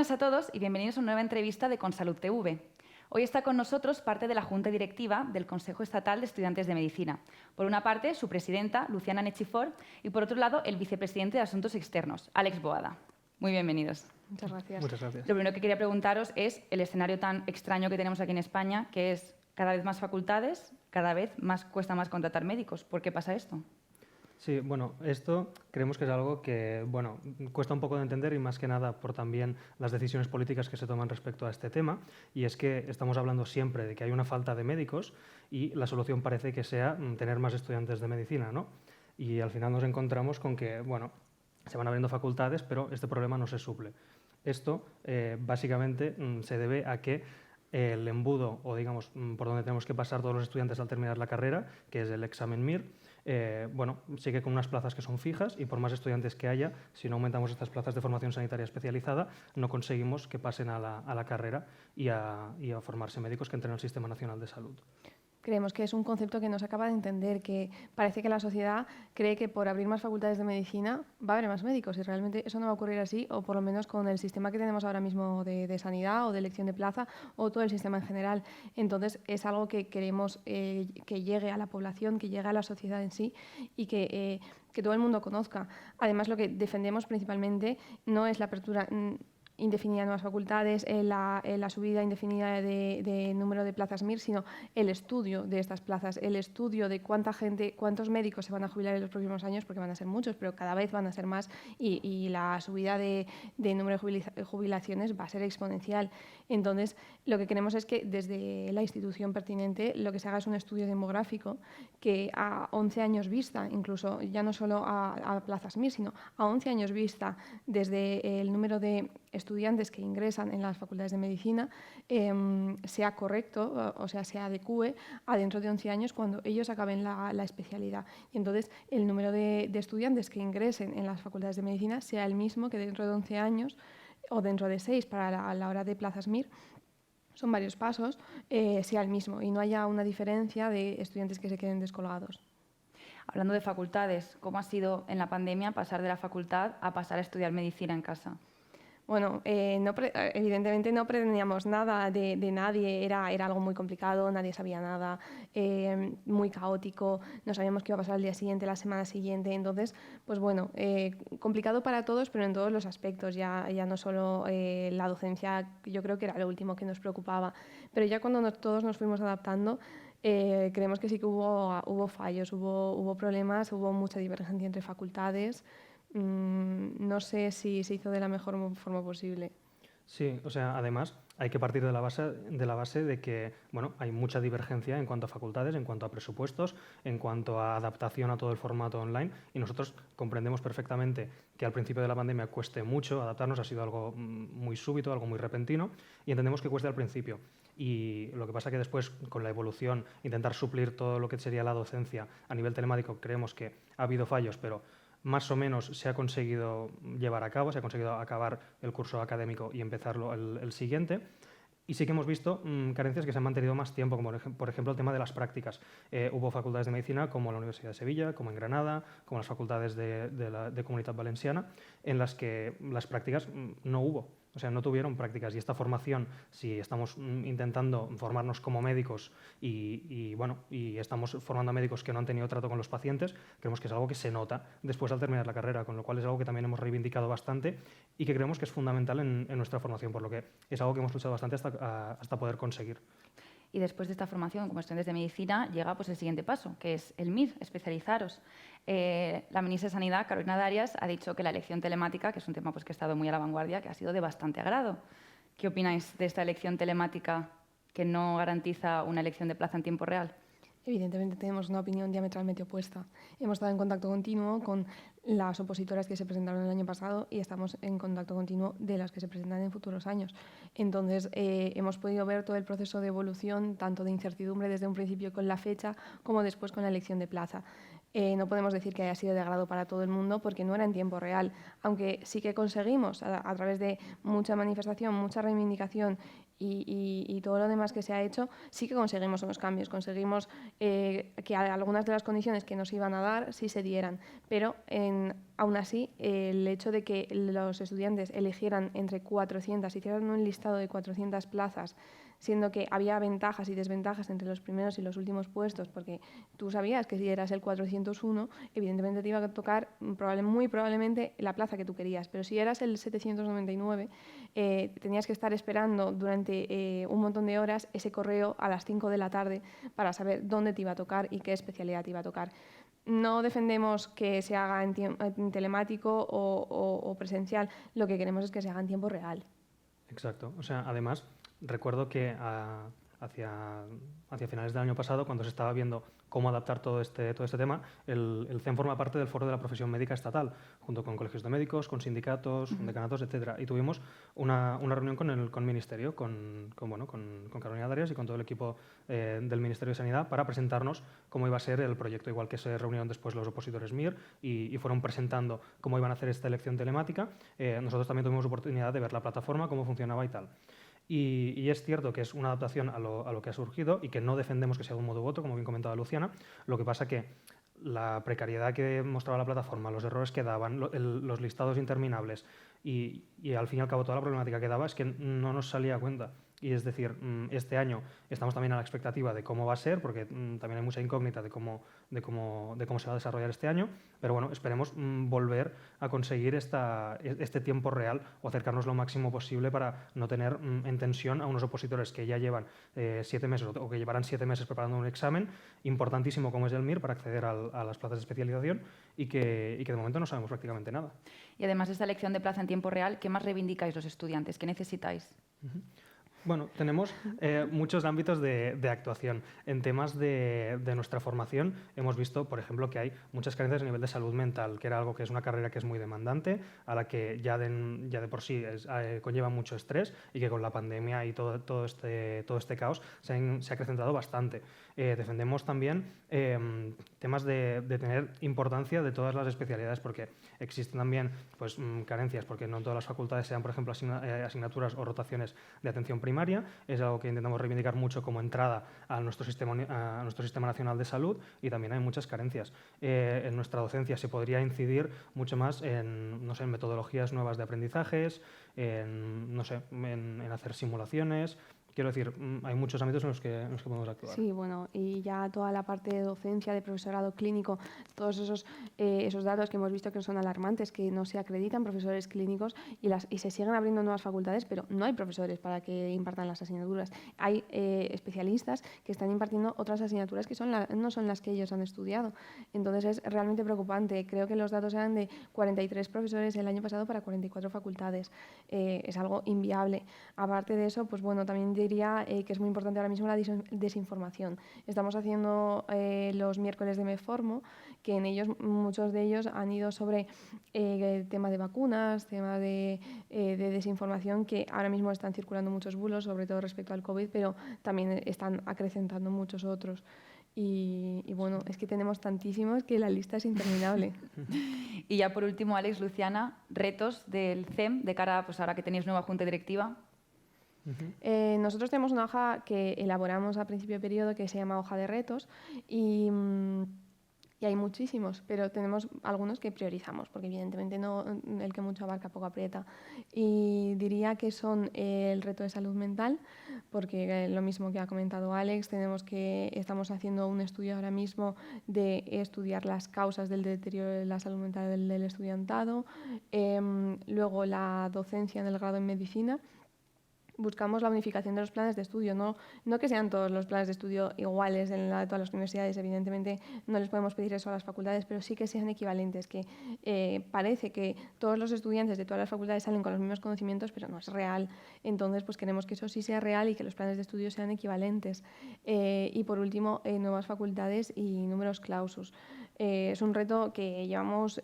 buenas a todos y bienvenidos a una nueva entrevista de Consalud TV. Hoy está con nosotros parte de la Junta Directiva del Consejo Estatal de Estudiantes de Medicina. Por una parte, su presidenta, Luciana Nechifor, y por otro lado, el vicepresidente de Asuntos Externos, Àlex Boada. Muy bienvenidos. Muchas gracias. Muchas gracias. Lo primero que quería preguntaros es el escenario tan extraño que tenemos aquí en España, que es cada vez más facultades, cada vez cuesta más contratar médicos. ¿Por qué pasa esto? Sí, bueno, esto creemos que es algo que, bueno, cuesta un poco de entender y más que nada por también las decisiones políticas que se toman respecto a este tema, y es que estamos hablando siempre de que hay una falta de médicos y la solución parece que sea tener más estudiantes de medicina, ¿no? Y al final nos encontramos con que, bueno, se van abriendo facultades, pero este problema no se suple. Esto básicamente se debe a que el embudo, o digamos, por donde tenemos que pasar todos los estudiantes al terminar la carrera, que es el examen MIR, bueno, sigue con unas plazas que son fijas y por más estudiantes que haya, si no aumentamos estas plazas de formación sanitaria especializada, no conseguimos que pasen a la carrera y a formarse médicos que entren al Sistema Nacional de Salud. Creemos que es un concepto que no se acaba de entender, que parece que la sociedad cree que por abrir más facultades de medicina va a haber más médicos y realmente eso no va a ocurrir así, o por lo menos con el sistema que tenemos ahora mismo de sanidad o de elección de plaza o todo el sistema en general. Entonces es algo que queremos que llegue a la población, que llegue a la sociedad en sí y que todo el mundo conozca. Además, lo que defendemos principalmente no es la apertura indefinida de nuevas facultades, la subida indefinida de número de plazas MIR, sino el estudio de estas plazas, el estudio de cuánta gente, cuántos médicos se van a jubilar en los próximos años, porque van a ser muchos, pero cada vez van a ser más y la subida de número de jubilaciones va a ser exponencial. Entonces, lo que queremos es que desde la institución pertinente lo que se haga es un estudio demográfico que a 11 años vista, incluso ya no solo a plazas MIR, sino a 11 años vista desde el número de estudiantes que ingresan en las facultades de medicina sea correcto, o sea, se adecúe a dentro de 11 años cuando ellos acaben la especialidad. Y entonces el número de estudiantes que ingresen en las facultades de medicina sea el mismo que dentro de 11 años o dentro de 6 para la hora de plazas MIR. Son varios pasos, sea el mismo y no haya una diferencia de estudiantes que se queden descolgados. Hablando de facultades, ¿cómo ha sido en la pandemia pasar de la facultad a pasar a estudiar medicina en casa? Bueno, evidentemente no pretendíamos nada de nadie, era algo muy complicado, nadie sabía nada, muy caótico, no sabíamos qué iba a pasar el día siguiente, la semana siguiente, entonces, pues bueno, complicado para todos, pero en todos los aspectos, ya no solo la docencia, yo creo que era lo último que nos preocupaba, pero ya cuando todos nos fuimos adaptando, creemos que sí que hubo fallos, hubo problemas, hubo mucha divergencia entre facultades. No sé si se hizo de la mejor forma posible. Sí, o sea, además hay que partir de la base de que, bueno, hay mucha divergencia en cuanto a facultades, en cuanto a presupuestos, en cuanto a adaptación a todo el formato online, y nosotros comprendemos perfectamente que al principio de la pandemia cueste mucho adaptarnos, ha sido algo muy súbito, algo muy repentino, y entendemos que cueste al principio. Y lo que pasa que después, con la evolución, intentar suplir todo lo que sería la docencia a nivel telemático, creemos que ha habido fallos, pero más o menos se ha conseguido llevar a cabo, se ha conseguido acabar el curso académico y empezarlo el siguiente. Y sí que hemos visto carencias que se han mantenido más tiempo, como por ejemplo el tema de las prácticas. Hubo facultades de medicina como la Universidad de Sevilla, como en Granada, como las facultades de Comunitat Valenciana, en las que las prácticas no hubo. O sea, no tuvieron prácticas, y esta formación, si estamos intentando formarnos como médicos y estamos formando a médicos que no han tenido trato con los pacientes, creemos que es algo que se nota después al terminar la carrera, con lo cual es algo que también hemos reivindicado bastante y que creemos que es fundamental en nuestra formación, por lo que es algo que hemos luchado bastante hasta poder conseguir. Y después de esta formación como estudiantes de medicina llega pues, el siguiente paso, que es el MIR, especializaros. La ministra de Sanidad, Carolina Darias, ha dicho que la elección telemática, que es un tema pues, que ha estado muy a la vanguardia, que ha sido de bastante agrado. ¿Qué opináis de esta elección telemática que no garantiza una elección de plaza en tiempo real? Evidentemente tenemos una opinión diametralmente opuesta. Hemos estado en contacto continuo con las opositoras que se presentaron el año pasado y estamos en contacto continuo de las que se presentan en futuros años. Entonces, hemos podido ver todo el proceso de evolución, tanto de incertidumbre desde un principio con la fecha como después con la elección de plaza. No podemos decir que haya sido de agrado para todo el mundo porque no era en tiempo real, aunque sí que conseguimos a través de mucha manifestación, mucha reivindicación y todo lo demás que se ha hecho, sí que conseguimos unos cambios, conseguimos que algunas de las condiciones que nos iban a dar sí se dieran, pero Aún así, el hecho de que los estudiantes eligieran entre 400, hicieran un listado de 400 plazas, siendo que había ventajas y desventajas entre los primeros y los últimos puestos, porque tú sabías que si eras el 401, evidentemente te iba a tocar muy probablemente la plaza que tú querías, pero si eras el 799, tenías que estar esperando durante un montón de horas ese correo a las 5 de la tarde para saber dónde te iba a tocar y qué especialidad te iba a tocar. No defendemos que se haga en telemático o presencial, lo que queremos es que se haga en tiempo real. Exacto. O sea, además, recuerdo que hacia finales del año pasado, cuando se estaba viendo cómo adaptar todo este tema, el CEN forma parte del Foro de la Profesión Médica Estatal, junto con colegios de médicos, con sindicatos, decanatos, etcétera. Y tuvimos una reunión con el Ministerio, con Carolina Darias y con todo el equipo del Ministerio de Sanidad para presentarnos cómo iba a ser el proyecto, igual que se reunieron después los opositores MIR y fueron presentando cómo iban a hacer esta elección telemática. Nosotros también tuvimos oportunidad de ver la plataforma, cómo funcionaba y tal. Y es cierto que es una adaptación a lo que ha surgido y que no defendemos que sea de un modo u otro, como bien comentaba Luciana. Lo que pasa que la precariedad que mostraba la plataforma, los errores que daban, los listados interminables y al fin y al cabo toda la problemática que daba es que no nos salía a cuenta. Y es decir, este año estamos también a la expectativa de cómo va a ser, porque también hay mucha incógnita de cómo se va a desarrollar este año, pero bueno, esperemos volver a conseguir este tiempo real o acercarnos lo máximo posible para no tener en tensión a unos opositores que ya llevan 7 meses o que llevarán 7 meses preparando un examen importantísimo como es el MIR para acceder a las plazas de especialización y que de momento no sabemos prácticamente nada. Y además de esta elección de plaza en tiempo real, ¿qué más reivindicáis los estudiantes? ¿Qué necesitáis? Bueno, tenemos muchos ámbitos de actuación. En temas de nuestra formación hemos visto, por ejemplo, que hay muchas carencias a nivel de salud mental, que era algo que es una carrera que es muy demandante, a la que ya de por sí conlleva mucho estrés y que con la pandemia y todo este caos se ha acrecentado bastante. Defendemos también temas de tener importancia de todas las especialidades, porque existen también pues, carencias, porque no en todas las facultades sean, por ejemplo, asignaturas o rotaciones de atención primaria. Es algo que intentamos reivindicar mucho como entrada a nuestro sistema nacional de salud, y también hay muchas carencias. En nuestra docencia se podría incidir mucho más en metodologías nuevas de aprendizajes, en hacer simulaciones. Quiero decir, hay muchos ámbitos en los que podemos actuar. Sí, bueno, y ya toda la parte de docencia, de profesorado clínico, todos esos datos que hemos visto que son alarmantes, que no se acreditan profesores clínicos y se siguen abriendo nuevas facultades, pero no hay profesores para que impartan las asignaturas. Hay especialistas que están impartiendo otras asignaturas que no son las que ellos han estudiado. Entonces es realmente preocupante. Creo que los datos eran de 43 profesores el año pasado para 44 facultades. Es algo inviable. Aparte de eso, pues bueno, también diría que es muy importante ahora mismo la desinformación. Estamos haciendo los miércoles de Me Formo, que en ellos, muchos de ellos han ido sobre tema de vacunas, tema de desinformación, que ahora mismo están circulando muchos bulos, sobre todo respecto al COVID, pero también están acrecentando muchos otros. Y bueno, es que tenemos tantísimos que la lista es interminable. Y ya por último, Alex, Luciana, retos del CEM de cara, pues ahora que tenéis nueva junta directiva. Nosotros tenemos una hoja que elaboramos a principio de periodo que se llama hoja de retos y hay muchísimos, pero tenemos algunos que priorizamos porque evidentemente no, el que mucho abarca poco aprieta. Y diría que son el reto de salud mental, porque lo mismo que ha comentado Alex, estamos haciendo un estudio ahora mismo de estudiar las causas del deterioro de la salud mental del estudiantado, luego la docencia en el grado en medicina. Buscamos la unificación de los planes de estudio, no que sean todos los planes de estudio iguales en la de todas las universidades, evidentemente no les podemos pedir eso a las facultades, pero sí que sean equivalentes, que parece que todos los estudiantes de todas las facultades salen con los mismos conocimientos, pero no es real. Entonces, pues queremos que eso sí sea real y que los planes de estudio sean equivalentes. Y por último, nuevas facultades y números clausus. Es un reto que llevamos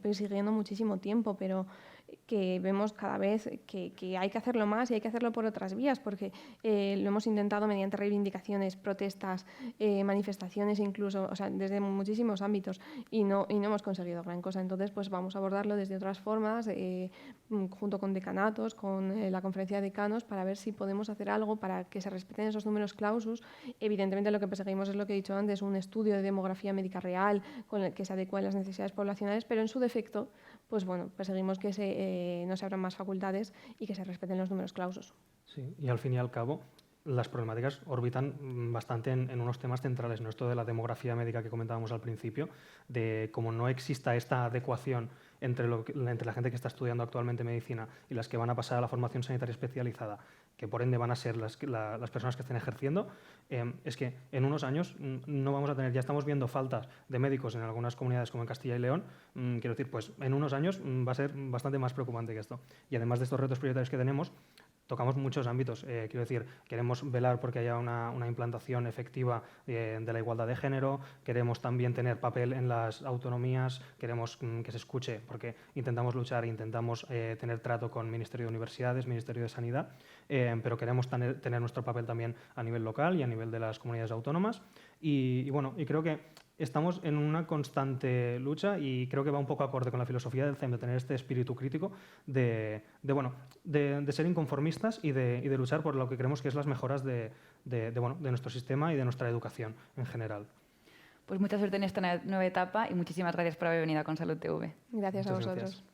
persiguiendo muchísimo tiempo, pero que vemos cada vez que hay que hacerlo más y hay que hacerlo por otras vías, porque lo hemos intentado mediante reivindicaciones, protestas, manifestaciones incluso, o sea, desde muchísimos ámbitos y no hemos conseguido gran cosa. Entonces, pues vamos a abordarlo desde otras formas, junto con decanatos, con la conferencia de decanos, para ver si podemos hacer algo para que se respeten esos números clausus. Evidentemente, lo que perseguimos es lo que he dicho antes, un estudio de demografía médica real con el que se adecúen las necesidades poblacionales, pero en su defecto, pues bueno, perseguimos que no se abran más facultades y que se respeten los números clausus. Sí, y al fin y al cabo, las problemáticas orbitan bastante en unos temas centrales, ¿no? Esto de la demografía médica que comentábamos al principio, de cómo no exista esta adecuación entre la gente que está estudiando actualmente medicina y las que van a pasar a la formación sanitaria especializada, que por ende van a ser las personas que estén ejerciendo, es que en unos años no vamos a tener, ya estamos viendo faltas de médicos en algunas comunidades como en Castilla y León, quiero decir, pues en unos años va a ser bastante más preocupante que esto. Y además de estos retos prioritarios que tenemos, tocamos muchos ámbitos. Quiero decir, queremos velar porque haya una implantación efectiva de la igualdad de género, queremos también tener papel en las autonomías, queremos que se escuche, porque intentamos luchar, intentamos tener trato con Ministerio de Universidades, Ministerio de Sanidad, pero queremos tener nuestro papel también a nivel local y a nivel de las comunidades autónomas. Y creo que estamos en una constante lucha y creo que va un poco acorde con la filosofía del CEM, de tener este espíritu crítico, de ser inconformistas y de luchar por lo que creemos que es las mejoras de nuestro sistema y de nuestra educación en general. Pues mucha suerte en esta nueva etapa y muchísimas gracias por haber venido a Consalud TV. Gracias a vosotros. Gracias.